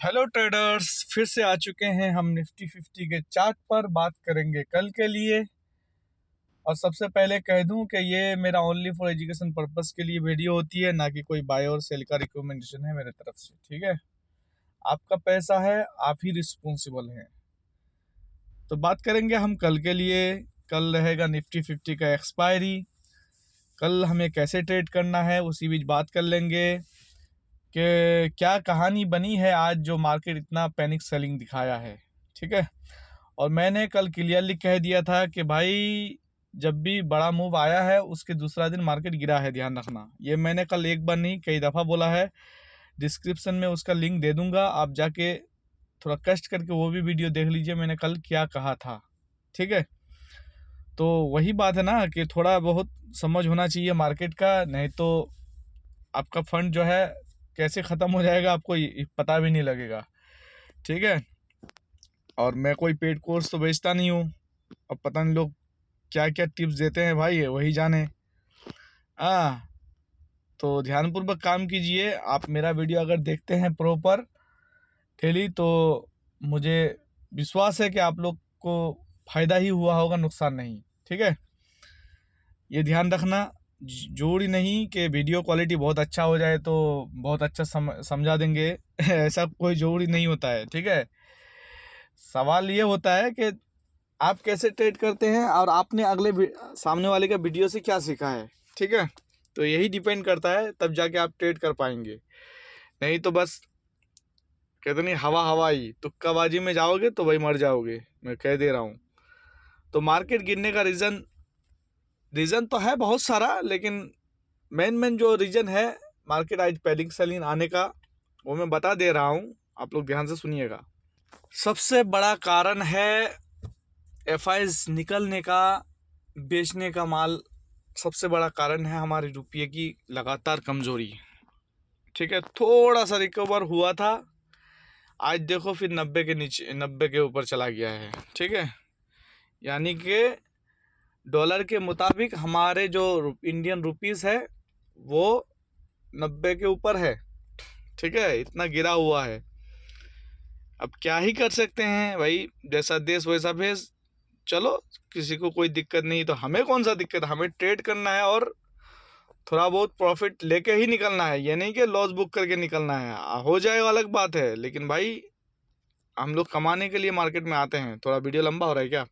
Hello traders, फिर से आ चुके हैं हम निफ्टी 50 के चार्ट पर। बात करेंगे कल के लिए। और सबसे पहले कह दूं कि ये मेरा ओनली फॉर एजुकेशन पर्पस के लिए वीडियो होती है, ना कि कोई बाय और सेल का रिकमेंडेशन है मेरे तरफ से। ठीक है, आपका पैसा है, आप ही रिस्पॉन्सिबल हैं। तो बात करेंगे हम कल के लिए। कल रहेगा निफ्टी 50 का एक्सपायरी। कल हमें कैसे ट्रेड करना है उसी बीच बात कर लेंगे कि क्या कहानी बनी है आज जो मार्केट इतना पैनिक सेलिंग दिखाया है। ठीक है, और मैंने कल क्लियरली कह दिया था कि भाई जब भी बड़ा मूव आया है उसके दूसरा दिन मार्केट गिरा है, ध्यान रखना। ये मैंने कल एक बार नहीं कई दफ़ा बोला है। डिस्क्रिप्शन में उसका लिंक दे दूंगा, आप जाके थोड़ा कष्ट करके वो भी वीडियो देख लीजिए मैंने कल क्या कहा था। ठीक है, तो वही बात है ना कि थोड़ा बहुत समझ होना चाहिए मार्केट का, नहीं तो आपका फंड जो है कैसे ख़त्म हो जाएगा आपको पता भी नहीं लगेगा। ठीक है, और मैं कोई पेड कोर्स तो बेचता नहीं हूँ। अब पता नहीं लोग क्या क्या टिप्स देते हैं भाई, वही जाने। तो ध्यानपूर्वक काम कीजिए। आप मेरा वीडियो अगर देखते हैं प्रॉपर डेली तो मुझे विश्वास है कि आप लोग को फ़ायदा ही हुआ होगा, नुकसान नहीं। ठीक है, ये ध्यान रखना। जरूरी नहीं कि वीडियो क्वालिटी बहुत अच्छा हो जाए तो बहुत अच्छा समझा देंगे ऐसा कोई जरूरी नहीं होता है। ठीक है, सवाल ये होता है कि आप कैसे ट्रेड करते हैं और आपने सामने वाले का वीडियो से क्या सीखा है। ठीक है, तो यही डिपेंड करता है, तब जाके आप ट्रेड कर पाएंगे। नहीं तो बस कहते नहीं हवा हवाई तुक्काबाजी में जाओगे तो वही मर जाओगे, मैं कह दे रहा हूँ। तो मार्केट गिरने का रीज़न तो है बहुत सारा, लेकिन मेन जो रीज़न है मार्केट आज पैनिक सेलिंग आने का, वो मैं बता दे रहा हूँ, आप लोग ध्यान से सुनिएगा। सबसे बड़ा कारण है एफआईज निकलने का, बेचने का माल। सबसे बड़ा कारण है हमारे रुपये की लगातार कमज़ोरी। ठीक है, थोड़ा सा रिकवर हुआ था, आज देखो फिर 90 के नीचे, 90 के ऊपर चला गया है। ठीक है, यानी कि डॉलर के मुताबिक हमारे जो इंडियन रुपीस है वो 90 के ऊपर है। ठीक है, इतना गिरा हुआ है। अब क्या ही कर सकते हैं भाई, जैसा देश वैसा भेष। चलो, किसी को कोई दिक्कत नहीं तो हमें कौन सा दिक्कत, हमें ट्रेड करना है और थोड़ा बहुत प्रॉफिट लेके ही निकलना है। ये नहीं कि लॉस बुक करके निकलना है, हो जाएगा अलग बात है, लेकिन भाई हम लोग कमाने के लिए मार्केट में आते हैं। थोड़ा वीडियो लंबा हो रहा है क्या?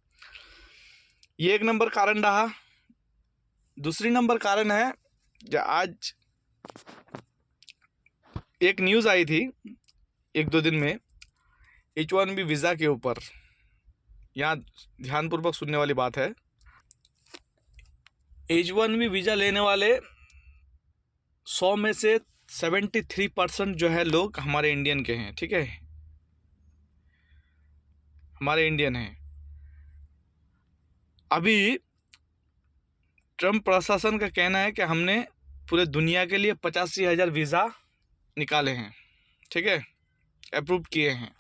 ये एक नंबर कारण रहा। दूसरी नंबर कारण है जो आज एक न्यूज़ आई थी एक दो दिन में H1B वीज़ा के ऊपर। यहाँ ध्यानपूर्वक सुनने वाली बात है। H1B वीज़ा लेने वाले 100 में से 73% जो है लोग हमारे इंडियन के हैं। ठीक है, हमारे इंडियन हैं। अभी ट्रम्प प्रशासन का कहना है कि हमने पूरे दुनिया के लिए 85,000 वीज़ा निकाले हैं। ठीक है, अप्रूव किए हैं,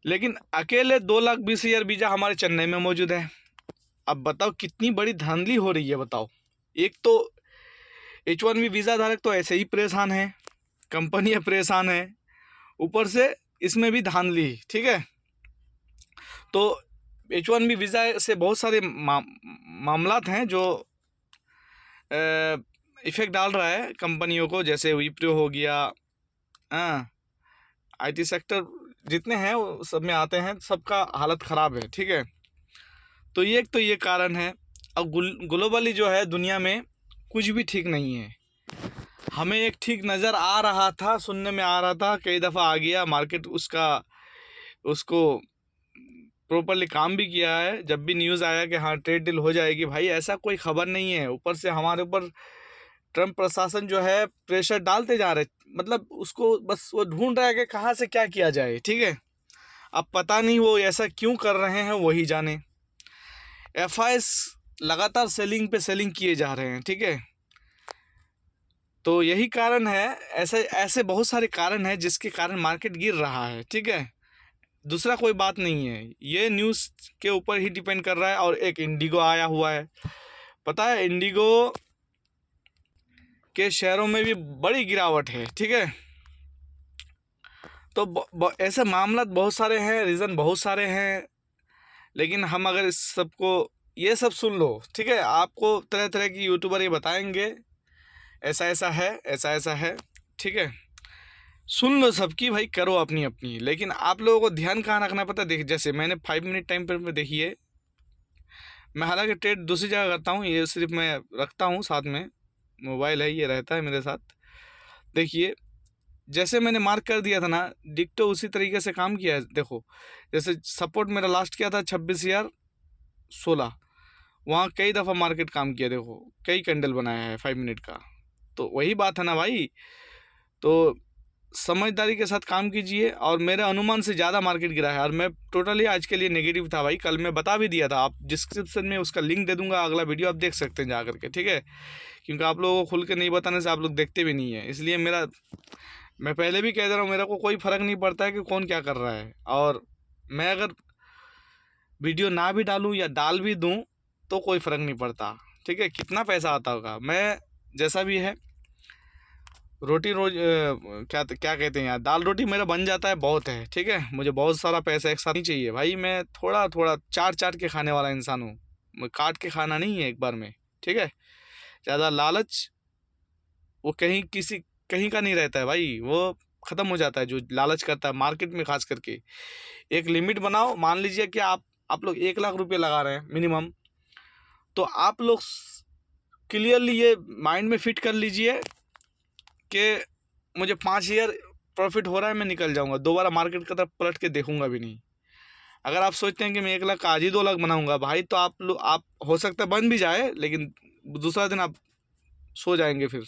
लेकिन अकेले 2,20,000 वीज़ा हमारे चेन्नई में मौजूद है। अब बताओ कितनी बड़ी धांधली हो रही है, बताओ। एक तो H1B वीज़ा धारक तो ऐसे ही परेशान है, कंपनियां परेशान है, ऊपर से इसमें भी धांधली। ठीक है, तो H1B वीज़ा से बहुत सारे मामलात हैं जो इफ़ेक्ट डाल रहा है कंपनियों को, जैसे विप्रो हो गया, IT सेक्टर जितने हैं वो सब में आते हैं, सबका हालत ख़राब है। ठीक है, तो ये कारण है। अब ग्लोबली जो है दुनिया में कुछ भी ठीक नहीं है। हमें एक ठीक नज़र आ रहा था, सुनने में आ रहा था, कई दफ़ा आ गया मार्केट उसको प्रॉपरली काम भी किया है। जब भी न्यूज़ आया कि हाँ ट्रेड डील हो जाएगी, भाई ऐसा कोई ख़बर नहीं है। ऊपर से हमारे ऊपर ट्रम्प प्रशासन जो है प्रेशर डालते जा रहे, मतलब उसको बस वो ढूंढ रहा है कि कहाँ से क्या किया जाए। ठीक है, अब पता नहीं वो ऐसा क्यों कर रहे हैं, वही जाने। एफआईएस लगातार सेलिंग पे सेलिंग किए जा रहे हैं। ठीक है, तो यही कारण है। ऐसे बहुत सारे कारण हैं जिसके कारण मार्केट गिर रहा है। ठीक है, दूसरा कोई बात नहीं है, ये न्यूज़ के ऊपर ही डिपेंड कर रहा है। और एक इंडिगो आया हुआ है, पता है इंडिगो के शेयरों में भी बड़ी गिरावट है। ठीक है, तो ऐसे मामला बहुत सारे हैं, रीज़न बहुत सारे हैं, लेकिन हम अगर इस सबको ये सब सुन लो, ठीक है, आपको तरह तरह की यूट्यूबर ये बताएंगे ऐसा ऐसा है, ऐसा ऐसा है, ठीक है, सुन लो सबकी भाई, करो अपनी अपनी, लेकिन आप लोगों को ध्यान कहाँ रखना पड़ता है। देखिए जैसे मैंने 5 मिनट टाइम पर देखिए, मैं हालांकि ट्रेड दूसरी जगह करता हूँ, ये सिर्फ मैं रखता हूँ साथ में, मोबाइल है ये रहता है मेरे साथ। देखिए जैसे मैंने मार्क कर दिया था ना, डिक्टो उसी तरीके से काम किया है। देखो जैसे सपोर्ट मेरा लास्ट किया था 26,016, वहाँ कई दफ़ा मार्केट काम किया, देखो कई कैंडल बनाया है 5 मिनट का। तो वही बात है ना भाई, तो समझदारी के साथ काम कीजिए। और मेरे अनुमान से ज़्यादा मार्केट गिरा है, और मैं टोटली आज के लिए नेगेटिव था भाई। कल मैं बता भी दिया था, आप डिस्क्रिप्शन में उसका लिंक दे दूंगा, अगला वीडियो आप देख सकते हैं जा करके, ठीक है, क्योंकि आप लोगों को खुल के नहीं बताने से आप लोग देखते भी नहीं है, इसलिए मैं पहले भी कह दे रहा हूँ, मेरे को कोई फ़र्क नहीं पड़ता है कि कौन क्या कर रहा है। और मैं अगर वीडियो ना भी डालूँ या डाल भी दूँ तो कोई फ़र्क नहीं पड़ता, ठीक है, कितना पैसा आता होगा, मैं जैसा भी है रोटी रोज क्या कहते हैं यार, दाल रोटी मेरा बन जाता है, बहुत है, ठीक है, मुझे बहुत सारा पैसा एक साथ नहीं चाहिए भाई। मैं थोड़ा थोड़ा चाट चाट के खाने वाला इंसान हूँ, मैं काट के खाना नहीं है एक बार में, ठीक है। ज़्यादा लालच वो कहीं का नहीं रहता है भाई, वो ख़त्म हो जाता है जो लालच करता है मार्केट में, खास करके। एक लिमिट बनाओ, मान लीजिए कि आप लोग 1 लाख रुपये लगा रहे हैं मिनिमम, तो आप लोग क्लियरली ये माइंड में फिट कर लीजिए कि मुझे 5 ईयर प्रॉफिट हो रहा है, मैं निकल जाऊंगा, दोबारा मार्केट की तरफ पलट के देखूंगा भी नहीं। अगर आप सोचते हैं कि मैं 1 लाख का आज ही 2 लाख बनाऊंगा भाई, तो आप हो सकता है बन भी जाए, लेकिन दूसरा दिन आप सो जाएंगे फिर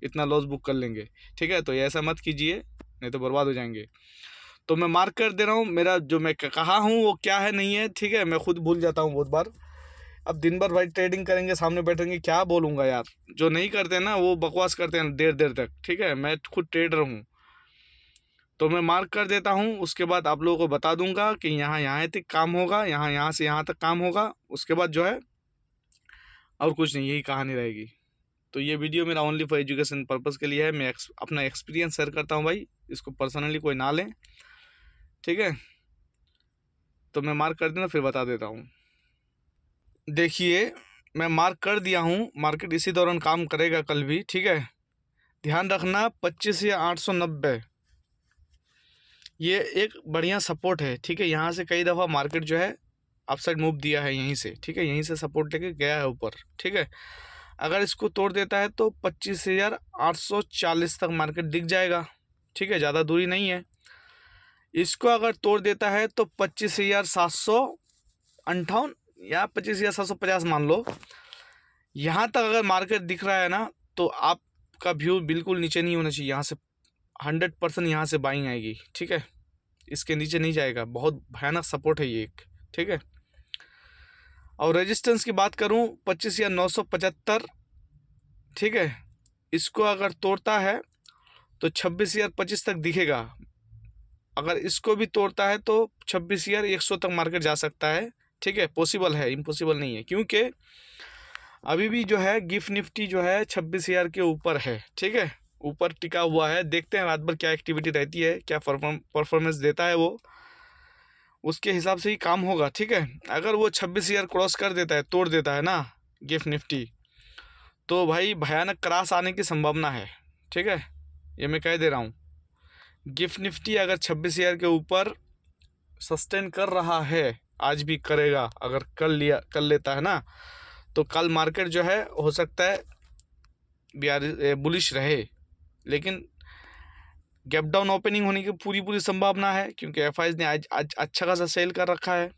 इतना लॉस बुक कर लेंगे, ठीक है। तो ये ऐसा मत कीजिए, नहीं तो बर्बाद हो जाएंगे। तो मैं मार्क कर दे रहा हूँ, मेरा जो मैं कहा हूँ वो क्या है नहीं है, ठीक है, मैं खुद भूल जाता हूँ बहुत बार। अब दिन भर भाई ट्रेडिंग करेंगे, सामने बैठेंगे, क्या बोलूँगा यार, जो नहीं करते ना वो बकवास करते हैं देर देर तक, ठीक है, मैं खुद ट्रेडर हूँ। तो मैं मार्क कर देता हूँ, उसके बाद आप लोगों को बता दूंगा कि यहाँ तक काम होगा, यहाँ से यहाँ तक काम होगा, उसके बाद जो है और कुछ नहीं, यही कहानी रहेगी। तो ये वीडियो मेरा ओनली फॉर एजुकेशन पर्पज़ के लिए है, मैं अपना एक्सपीरियंस शेयर करता हूँ भाई, इसको पर्सनली कोई ना लें, ठीक है। तो मैं मार्क कर देना फिर बता देता हूँ। देखिए मैं मार्क कर दिया हूँ, मार्केट इसी दौरान काम करेगा कल भी, ठीक है। ध्यान रखना 25 या 890 ये एक बढ़िया सपोर्ट है, ठीक है। यहाँ से कई दफ़ा मार्केट जो है अपसाइड मूव दिया है यहीं से, ठीक है, यहीं से सपोर्ट लेके गया है ऊपर, ठीक है। अगर इसको तोड़ देता है तो 25,840 तक मार्केट दिख जाएगा, ठीक है, ज़्यादा दूरी नहीं है। इसको अगर तोड़ देता है तो 25,758 या 25,750 मान लो, यहाँ तक अगर मार्केट दिख रहा है ना, तो आपका व्यू बिल्कुल नीचे नहीं होना चाहिए, यहाँ से 100% यहाँ से बाइंग आएगी, ठीक है, इसके नीचे नहीं जाएगा, बहुत भयानक सपोर्ट है ये एक, ठीक है। और रेजिस्टेंस की बात करूँ 25,975, ठीक है, इसको अगर तोड़ता है तो 26,025 तक दिखेगा। अगर इसको भी तोड़ता है तो 26,100 तक मार्केट जा सकता है, ठीक है, पॉसिबल है, इम्पॉसिबल नहीं है, क्योंकि अभी भी जो है गिफ्ट निफ्टी जो है 26,000 के ऊपर है, ठीक है, ऊपर टिका हुआ है। देखते हैं रात भर क्या एक्टिविटी रहती है, क्या परफॉर्मेंस देता है, वो उसके हिसाब से ही काम होगा, ठीक है। अगर वो 26,000 क्रॉस कर देता है, तोड़ देता है ना गिफ्ट निफ्टी, तो भाई भयानक क्रैश आने की संभावना है, ठीक है, ये मैं कह दे रहा हूँ। गिफ्ट निफ्टी अगर 26,000 के ऊपर सस्टेन कर रहा है, आज भी करेगा, अगर कर लेता है ना, तो कल मार्केट जो है हो सकता है बुलिश रहे, लेकिन गैप डाउन ओपनिंग होने की पूरी संभावना है, क्योंकि एफआईज ने आज अच्छा खासा सेल कर रखा है,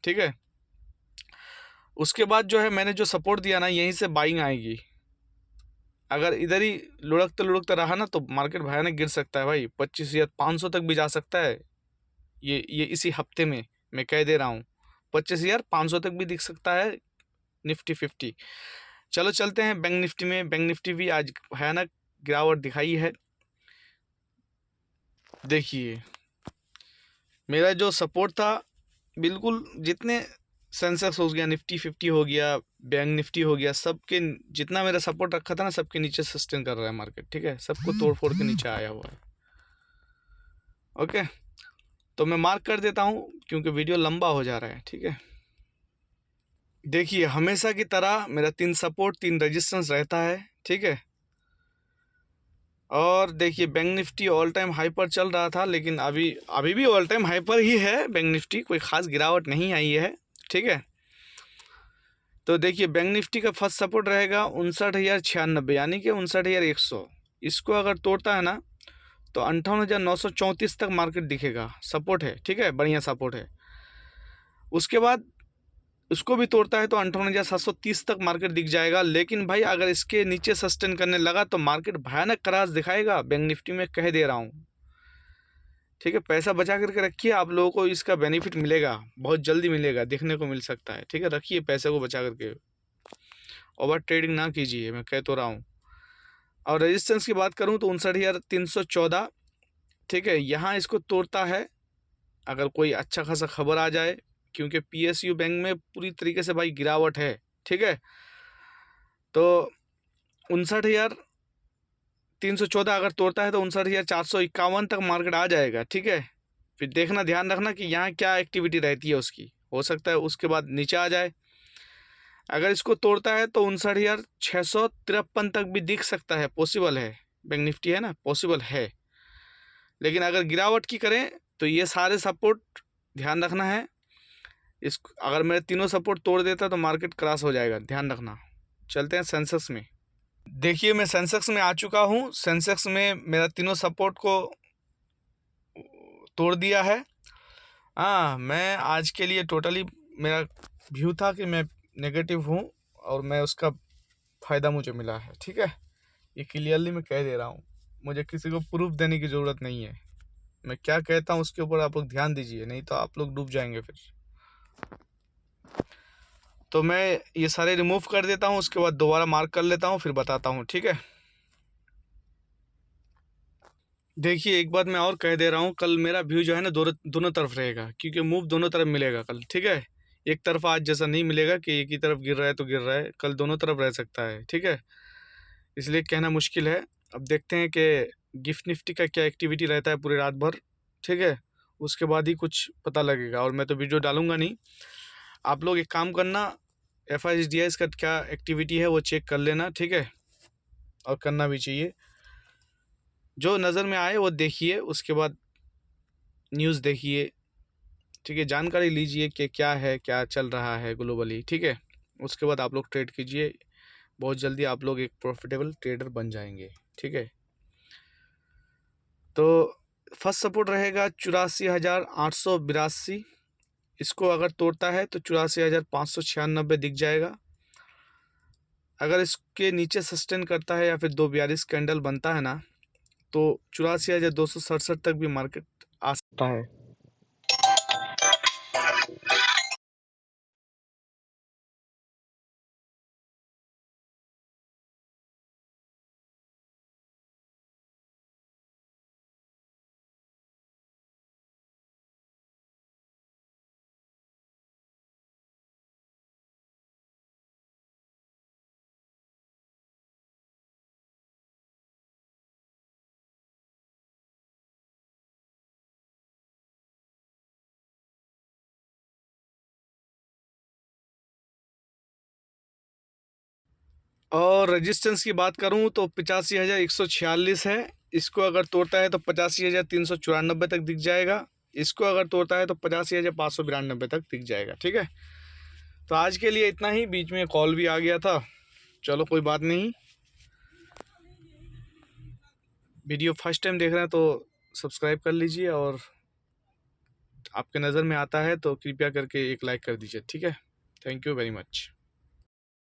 ठीक है। उसके बाद जो है मैंने जो सपोर्ट दिया ना, यहीं से बाइंग आएगी। अगर इधर ही लुढ़कते रहा ना, तो मार्केट भयानक गिर सकता है भाई, 25,500 तक भी जा सकता है, ये इसी हफ्ते में मैं कह दे रहा हूँ, 25,500 तक भी दिख सकता है निफ्टी 50। चलो चलते हैं बैंक निफ्टी में। बैंक निफ्टी भी आज भयानक गिरावट दिखाई है। देखिए मेरा जो सपोर्ट था, बिल्कुल जितने सेंसेक्स हो गया, निफ्टी 50 हो गया, बैंक निफ्टी हो गया, सबके जितना मेरा सपोर्ट रखा था ना, सबके नीचे सस्टेन कर रहा है मार्केट, ठीक है, सबको तोड़ फोड़ के नीचे आया हुआ है। ओके, तो मैं मार्क कर देता हूँ क्योंकि वीडियो लंबा हो जा रहा है। ठीक है, देखिए हमेशा की तरह मेरा 3 सपोर्ट 3 रेजिस्टेंस रहता है। ठीक है, और देखिए bank Nifty all time high पर चल रहा था, लेकिन अभी भी ऑल टाइम हाई पर ही है बैंक निफ्टी, कोई ख़ास गिरावट नहीं आई है। ठीक है, तो देखिए बैंक निफ्टी का फर्स्ट सपोर्ट रहेगा 59,096, यानी कि 59,100। इसको अगर तोड़ता है ना तो 58,934 तक मार्केट दिखेगा, सपोर्ट है। ठीक है, बढ़िया सपोर्ट है। उसके बाद उसको भी तोड़ता है तो 58,730 तक मार्केट दिख जाएगा। लेकिन भाई अगर इसके नीचे सस्टेन करने लगा तो मार्केट भयानक क्रैश दिखाएगा बैंक निफ्टी में, कह दे रहा हूँ। ठीक है, पैसा बचा करके रखिए, आप लोगों को इसका बेनिफिट मिलेगा, बहुत जल्दी मिलेगा, देखने को मिल सकता है। ठीक है, रखिए पैसे को बचा करके, ओवर ट्रेडिंग ना कीजिए, मैं कह तो रहा हूँ। और रेजिस्टेंस की बात करूँ तो 59,314। ठीक है, यहाँ इसको तोड़ता है अगर कोई अच्छा खासा खबर आ जाए, क्योंकि पीएसयू बैंक में पूरी तरीके से भाई गिरावट है। ठीक है, तो 59,314 अगर तोड़ता है तो 59,451 तक मार्केट आ जाएगा। ठीक है, फिर देखना, ध्यान रखना कि यहाँ क्या एक्टिविटी रहती है उसकी, हो सकता है उसके बाद नीचे आ जाए। अगर इसको तोड़ता है तो 59,653 तक भी दिख सकता है, पॉसिबल है। बैंक निफ्टी है ना, पॉसिबल है। लेकिन अगर गिरावट की करें तो ये सारे सपोर्ट ध्यान रखना है। इस अगर मेरे तीनों सपोर्ट तोड़ देता तो मार्केट क्रैश हो जाएगा, ध्यान रखना। चलते हैं सेंसेक्स में। देखिए मैं सेंसेक्स में आ चुका हूँ। सेंसेक्स में मेरा तीनों सपोर्ट को तोड़ दिया है। हाँ, मैं आज के लिए टोटली मेरा व्यू था कि मैं नेगेटिव हूँ और मैं उसका फ़ायदा मुझे मिला है। ठीक है, ये क्लियरली मैं कह दे रहा हूँ, मुझे किसी को प्रूफ देने की ज़रूरत नहीं है। मैं क्या कहता हूँ उसके ऊपर आप लोग ध्यान दीजिए, नहीं तो आप लोग डूब जाएंगे फिर। तो मैं ये सारे रिमूव कर देता हूँ, उसके बाद दोबारा मार्क कर लेता हूँ, फिर बताता हूँ। ठीक है, देखिए एक बात मैं और कह दे रहा हूँ, कल मेरा व्यू जो है ना दोनों तरफ रहेगा, क्योंकि मूव दोनों तरफ मिलेगा कल। ठीक है, एक तरफ आज जैसा नहीं मिलेगा कि एक ही तरफ गिर रहा है तो गिर रहा है, कल दोनों तरफ रह सकता है। ठीक है, इसलिए कहना मुश्किल है। अब देखते हैं कि गिफ्ट निफ्टी का क्या एक्टिविटी रहता है पूरी रात भर। ठीक है, उसके बाद ही कुछ पता लगेगा, और मैं तो वीडियो डालूंगा नहीं। आप लोग एक काम करना, FIDS का क्या एक्टिविटी है वो चेक कर लेना। ठीक है, और करना भी चाहिए, जो नज़र में आए वो देखिए, उसके बाद न्यूज़ देखिए। ठीक है, जानकारी लीजिए कि क्या है, क्या चल रहा है ग्लोबली। ठीक है, उसके बाद आप लोग ट्रेड कीजिए, बहुत जल्दी आप लोग एक प्रॉफिटेबल ट्रेडर बन जाएंगे। ठीक है, तो फर्स्ट सपोर्ट रहेगा 84,882। इसको अगर तोड़ता है तो 84,596 दिख जाएगा। अगर इसके नीचे सस्टेन करता है या फिर 242 कैंडल बनता है ना तो 84,267 तक भी मार्केट आ सकता है। और रेजिस्टेंस की बात करूं तो 85,146 है। इसको अगर तोड़ता है तो 85,394 तक दिख जाएगा। इसको अगर तोड़ता है तो 85,592 तक दिख जाएगा। ठीक है, तो आज के लिए इतना ही। बीच में कॉल भी आ गया था, चलो कोई बात नहीं। वीडियो फर्स्ट टाइम देख रहे हैं तो सब्सक्राइब कर लीजिए, और आपके नज़र में आता है तो कृपया करके एक लाइक कर दीजिए। ठीक है, थैंक यू वेरी मच।